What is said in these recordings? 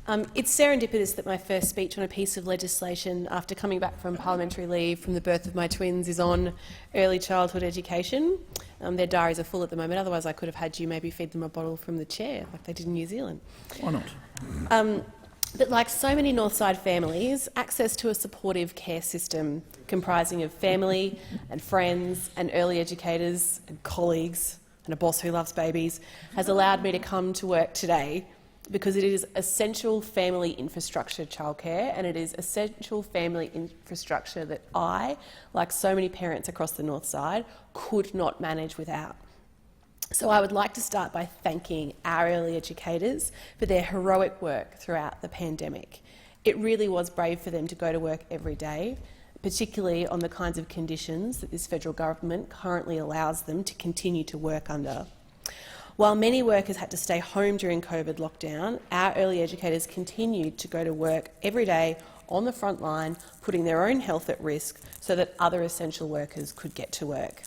It's serendipitous that my first speech on a piece of legislation after coming back from parliamentary leave from the birth of my twins is on early childhood education. Their diaries are full at the moment, otherwise I could have had you maybe feed them a bottle from the chair like they did in New Zealand. Why not? But like so many Northside families, access to a supportive care system comprising of family and friends and early educators and colleagues and a boss who loves babies has allowed me to come to work today because it is essential family infrastructure, childcare, and it is essential family infrastructure that I, like so many parents across the Northside, could not manage without. So I would like to start by thanking our early educators for their heroic work throughout the pandemic. It really was brave for them to go to work every day, particularly on the kinds of conditions that this federal government currently allows them to continue to work under. While many workers had to stay home during COVID lockdown, our early educators continued to go to work every day on the front line, putting their own health at risk so that other essential workers could get to work.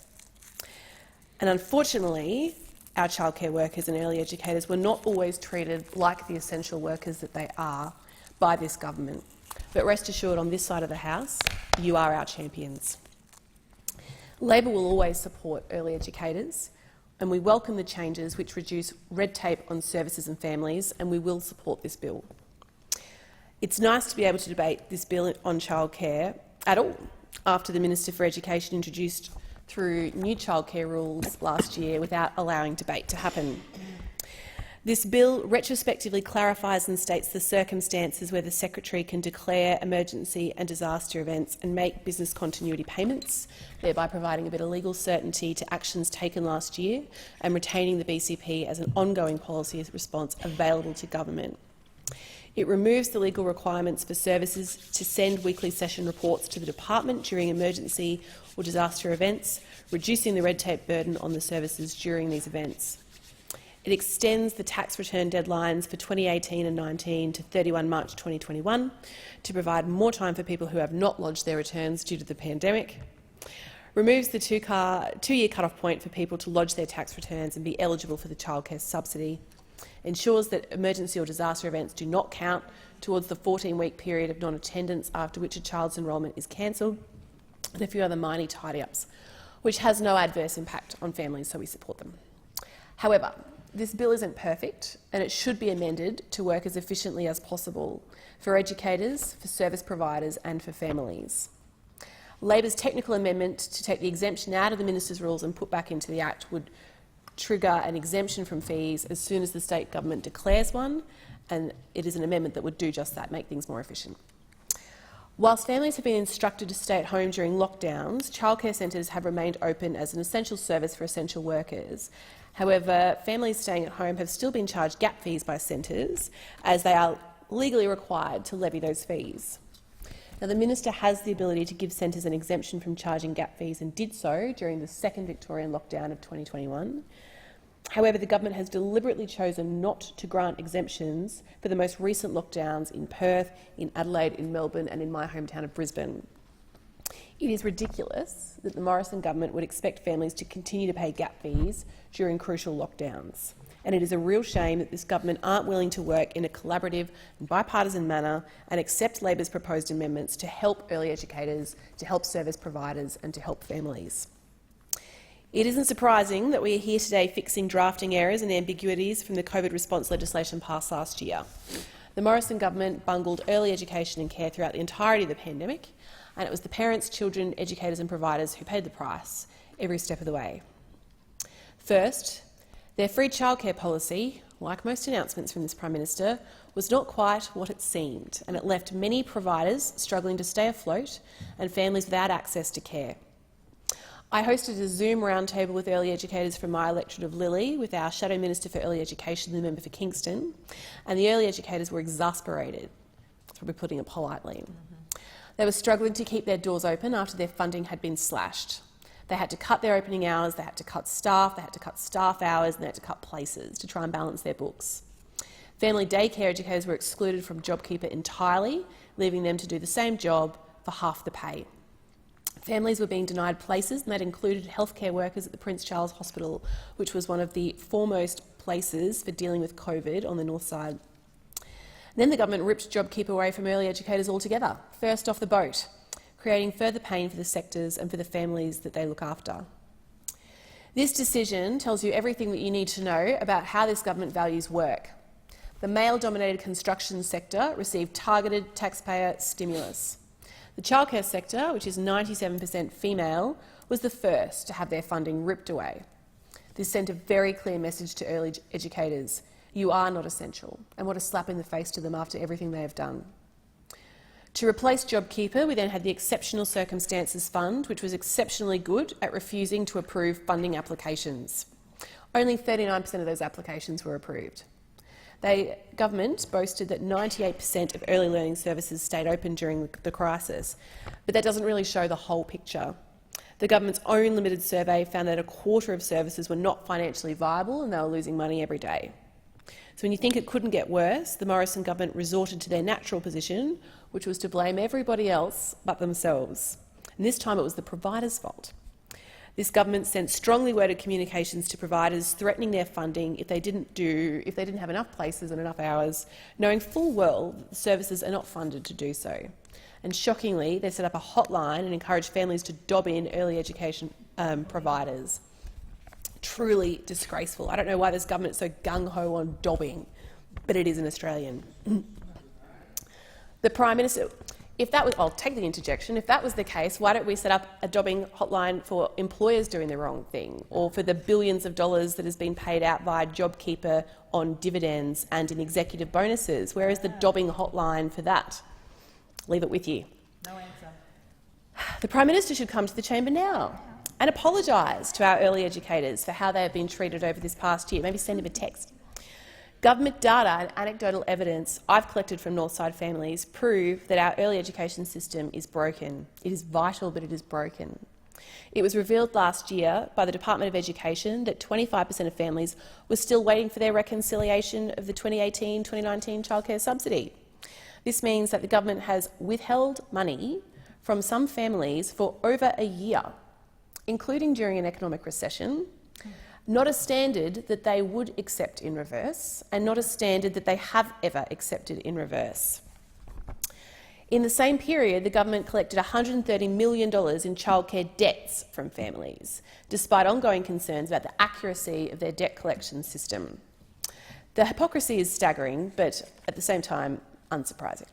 And unfortunately, our childcare workers and early educators were not always treated like the essential workers that they are by this government. But rest assured, on this side of the House, you are our champions. Labor will always support early educators, and we welcome the changes which reduce red tape on services and families, and we will support this bill. It's nice to be able to debate this bill on childcare at all after the Minister for Education introduced through new childcare rules last year without allowing debate to happen. This bill retrospectively clarifies and states the circumstances where the Secretary can declare emergency and disaster events and make business continuity payments, thereby providing a bit of legal certainty to actions taken last year and retaining the BCP as an ongoing policy response available to government. It removes the legal requirements for services to send weekly session reports to the department during emergency or disaster events, reducing the red tape burden on the services during these events. It extends the tax return deadlines for 2018 and 19 to 31 March 2021 to provide more time for people who have not lodged their returns due to the pandemic. Removes the two-year cut-off point for people to lodge their tax returns and be eligible for the childcare subsidy. Ensures that emergency or disaster events do not count towards the 14-week period of non-attendance after which a child's enrolment is cancelled, and a few other minor tidy-ups, which has no adverse impact on families, so we support them. However, this bill isn't perfect, and it should be amended to work as efficiently as possible for educators, for service providers and for families. Labor's technical amendment to take the exemption out of the Minister's rules and put back into the Act would trigger an exemption from fees as soon as the state government declares one, and it is an amendment that would do just that, make things more efficient. Whilst families have been instructed to stay at home during lockdowns, childcare centres have remained open as an essential service for essential workers. However, families staying at home have still been charged gap fees by centres, as they are legally required to levy those fees. Now, the Minister has the ability to give centres an exemption from charging gap fees and did so during the second Victorian lockdown of 2021. However, the government has deliberately chosen not to grant exemptions for the most recent lockdowns in Perth, in Adelaide, in Melbourne and in my hometown of Brisbane. It is ridiculous that the Morrison government would expect families to continue to pay gap fees during crucial lockdowns. And it is a real shame that this government aren't willing to work in a collaborative and bipartisan manner and accept Labor's proposed amendments to help early educators, to help service providers and to help families. It isn't surprising that we are here today fixing drafting errors and ambiguities from the COVID response legislation passed last year. The Morrison government bungled early education and care throughout the entirety of the pandemic, and it was the parents, children, educators and providers who paid the price every step of the way. First, their free childcare policy, like most announcements from this Prime Minister, was not quite what it seemed, and it left many providers struggling to stay afloat and families without access to care. I hosted a Zoom roundtable with early educators from my electorate of Lilley, with our Shadow Minister for Early Education, the member for Kingston, and the early educators were exasperated. That's probably putting it politely. They were struggling to keep their doors open after their funding had been slashed. They had to cut their opening hours, they had to cut staff, they had to cut staff hours, and they had to cut places to try and balance their books. Family daycare educators were excluded from JobKeeper entirely, leaving them to do the same job for half the pay. Families were being denied places, and that included healthcare workers at the Prince Charles Hospital, which was one of the foremost places for dealing with COVID on the Northside. Then the government ripped JobKeeper away from early educators altogether, first off the boat, creating further pain for the sectors and for the families that they look after. This decision tells you everything that you need to know about how this government values work. The male-dominated construction sector received targeted taxpayer stimulus. The childcare sector, which is 97% female, was the first to have their funding ripped away. This sent a very clear message to early educators. You are not essential, and what a slap in the face to them after everything they have done. To replace JobKeeper, we then had the Exceptional Circumstances Fund, which was exceptionally good at refusing to approve funding applications. Only 39% of those applications were approved. The government boasted that 98% of early learning services stayed open during the crisis, but that doesn't really show the whole picture. The government's own limited survey found that a quarter of services were not financially viable and they were losing money every day. So when you think it couldn't get worse, the Morrison government resorted to their natural position, which was to blame everybody else but themselves. And this time it was the providers' fault. This government sent strongly worded communications to providers threatening their funding if they didn't have enough places and enough hours, knowing full well that the services are not funded to do so. And shockingly, they set up a hotline and encouraged families to dob in early education providers. Truly disgraceful. I don't know why this government is so gung-ho on dobbing, but it is an Australian. The Prime Minister, I'll take the interjection, if that was the case, why don't we set up a dobbing hotline for employers doing the wrong thing, or for the billions of dollars that has been paid out via JobKeeper on dividends and in executive bonuses? Where is the dobbing hotline for that? Leave it with you. No answer. The Prime Minister should come to the chamber now and apologise to our early educators for how they have been treated over this past year. Maybe send him a text. Government data and anecdotal evidence I've collected from Northside families prove that our early education system is broken. It is vital, but it is broken. It was revealed last year by the Department of Education that 25% of families were still waiting for their reconciliation of the 2018-2019 childcare subsidy. This means that the government has withheld money from some families for over a year, including during an economic recession, not a standard that they would accept in reverse, and not a standard that they have ever accepted in reverse. In the same period, the government collected $130 million in childcare debts from families, despite ongoing concerns about the accuracy of their debt collection system. The hypocrisy is staggering, but at the same time, unsurprising.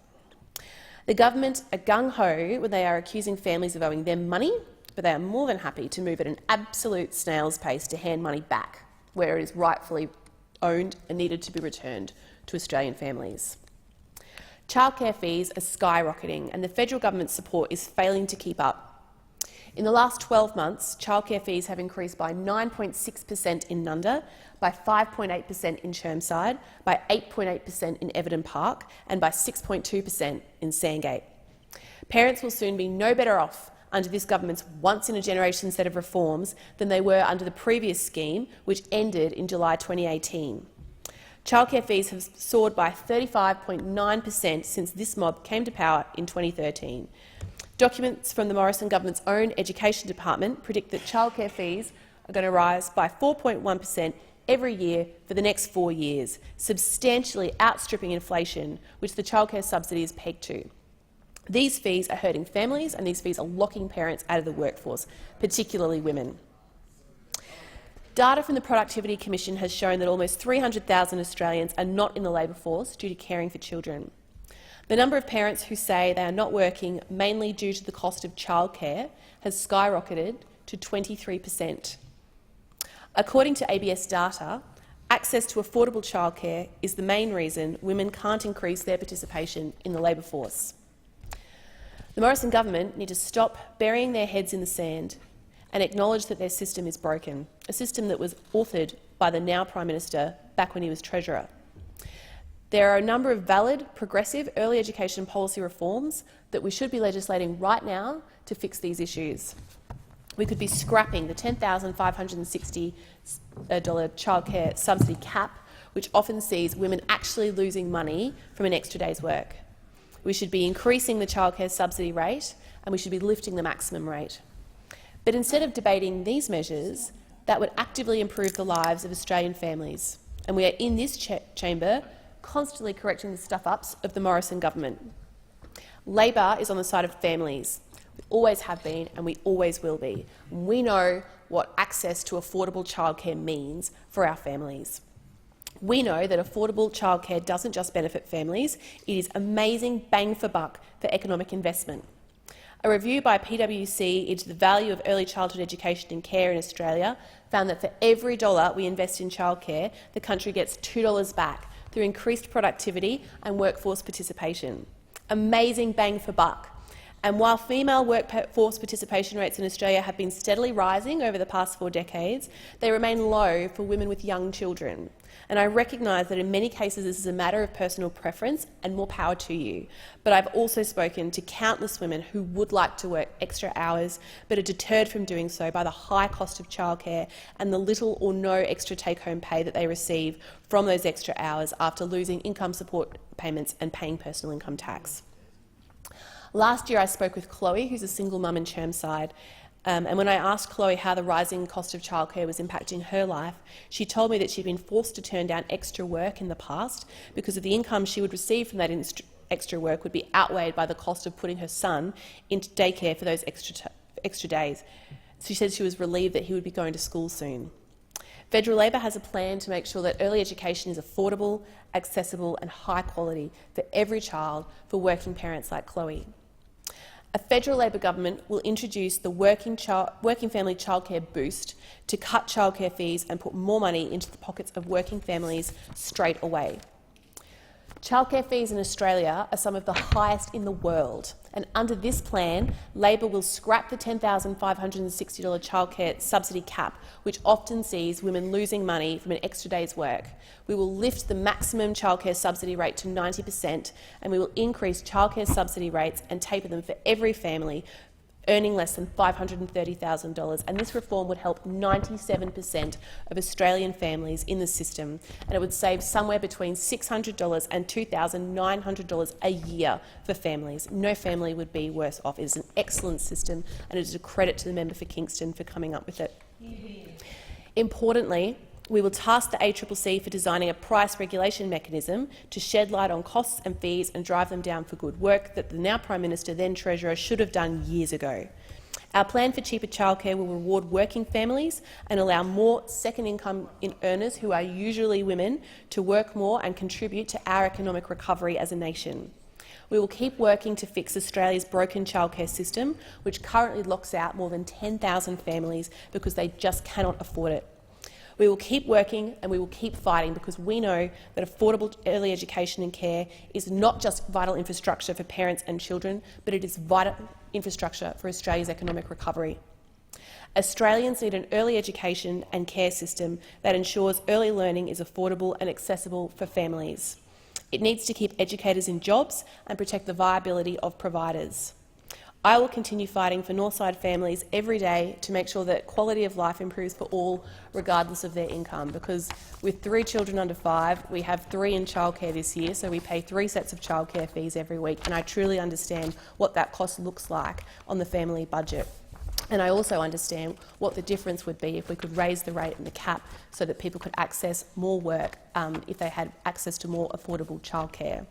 The government are gung-ho when they are accusing families of owing them money, but they are more than happy to move at an absolute snail's pace to hand money back where it is rightfully owned and needed to be returned to Australian families. Childcare fees are skyrocketing and the federal government's support is failing to keep up. In the last 12 months, childcare fees have increased by 9.6% in Nunda, by 5.8% in Chermside, by 8.8% in Everton Park and by 6.2% in Sandgate. Parents will soon be no better off under this government's once-in-a-generation set of reforms than they were under the previous scheme, which ended in July 2018. Childcare fees have soared by 35.9% since this mob came to power in 2013. Documents from the Morrison government's own Education Department predict that childcare fees are going to rise by 4.1% every year for the next 4 years, substantially outstripping inflation, which the childcare subsidy is pegged to. These fees are hurting families and these fees are locking parents out of the workforce, particularly women. Data from the Productivity Commission has shown that almost 300,000 Australians are not in the labour force due to caring for children. The number of parents who say they are not working mainly due to the cost of childcare has skyrocketed to 23%. According to ABS data, access to affordable childcare is the main reason women can't increase their participation in the labour force. The Morrison government need to stop burying their heads in the sand and acknowledge that their system is broken, a system that was authored by the now Prime Minister back when he was Treasurer. There are a number of valid, progressive early education policy reforms that we should be legislating right now to fix these issues. We could be scrapping the $10,560 childcare subsidy cap, which often sees women actually losing money from an extra day's work. We should be increasing the childcare subsidy rate and we should be lifting the maximum rate. But instead of debating these measures, that would actively improve the lives of Australian families. And we are in this chamber constantly correcting the stuff-ups of the Morrison government. Labor is on the side of families. We always have been and we always will be. We know what access to affordable childcare means for our families. We know that affordable childcare doesn't just benefit families, it is amazing bang for buck for economic investment. A review by PwC into the value of early childhood education and care in Australia found that for every dollar we invest in childcare, the country gets $2 back through increased productivity and workforce participation. Amazing bang for buck. And while female workforce participation rates in Australia have been steadily rising over the past 4 decades, they remain low for women with young children. And I recognise that in many cases this is a matter of personal preference, and more power to you. But I've also spoken to countless women who would like to work extra hours but are deterred from doing so by the high cost of childcare and the little or no extra take-home pay that they receive from those extra hours after losing income support payments and paying personal income tax. Last year I spoke with Chloe, who's a single mum in Chermside, and when I asked Chloe how the rising cost of childcare was impacting her life, she told me that she'd been forced to turn down extra work in the past because of the income she would receive from that extra work would be outweighed by the cost of putting her son into daycare for those extra days. She said she was relieved that he would be going to school soon. Federal Labor has a plan to make sure that early education is affordable, accessible and high quality for every child for working parents like Chloe. A federal Labor government will introduce the Working Family Childcare Boost to cut childcare fees and put more money into the pockets of working families straight away. Childcare fees in Australia are some of the highest in the world, and under this plan, Labor will scrap the $10,560 childcare subsidy cap, which often sees women losing money from an extra day's work. We will lift the maximum childcare subsidy rate to 90%, and we will increase childcare subsidy rates and taper them for every family earning less than $530,000, and this reform would help 97% of Australian families in the system, and it would save somewhere between $600 and $2,900 a year for families. No family would be worse off. It is an excellent system, and it is a credit to the member for Kingston for coming up with it. Importantly, we will task the ACCC for designing a price regulation mechanism to shed light on costs and fees and drive them down for good, work that the now Prime Minister, then Treasurer, should have done years ago. Our plan for cheaper childcare will reward working families and allow more second income earners, who are usually women, to work more and contribute to our economic recovery as a nation. We will keep working to fix Australia's broken childcare system, which currently locks out more than 10,000 families because they just cannot afford it. We will keep working and we will keep fighting, because we know that affordable early education and care is not just vital infrastructure for parents and children, but it is vital infrastructure for Australia's economic recovery. Australians need an early education and care system that ensures early learning is affordable and accessible for families. It needs to keep educators in jobs and protect the viability of providers. I will continue fighting for Northside families every day to make sure that quality of life improves for all, regardless of their income, because with 3 children under 5, we have 3 in childcare this year, so we pay 3 sets of childcare fees every week, and I truly understand what that cost looks like on the family budget. And I also understand what the difference would be if we could raise the rate and the cap so that people could access more work if they had access to more affordable childcare.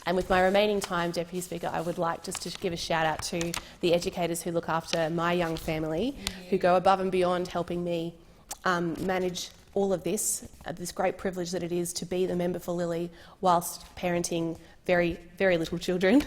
And with my remaining time, Deputy Speaker, I would like just to give a shout out to the educators who look after my young family, who go above and beyond helping me manage all of this, this great privilege that it is to be the member for Lilley whilst parenting very, very little children.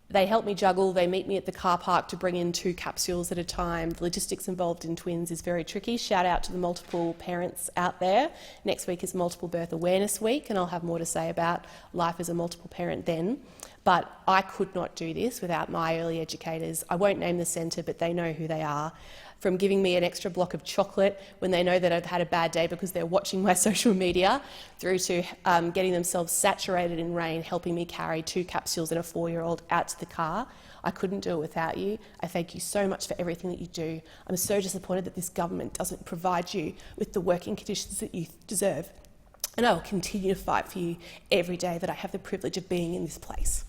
They help me juggle. They meet me at the car park to bring in 2 capsules at a time. The logistics involved in twins is very tricky. Shout out to the multiple parents out there. Next week is Multiple Birth Awareness Week, and I'll have more to say about life as a multiple parent then. But I could not do this without my early educators. I won't name the centre, but they know who they are. From giving me an extra block of chocolate when they know that I've had a bad day because they're watching my social media, through to getting themselves saturated in rain, helping me carry 2 capsules and a 4-year-old out to the car. I couldn't do it without you. I thank you so much for everything that you do. I'm so disappointed that this government doesn't provide you with the working conditions that you deserve. And I will continue to fight for you every day that I have the privilege of being in this place.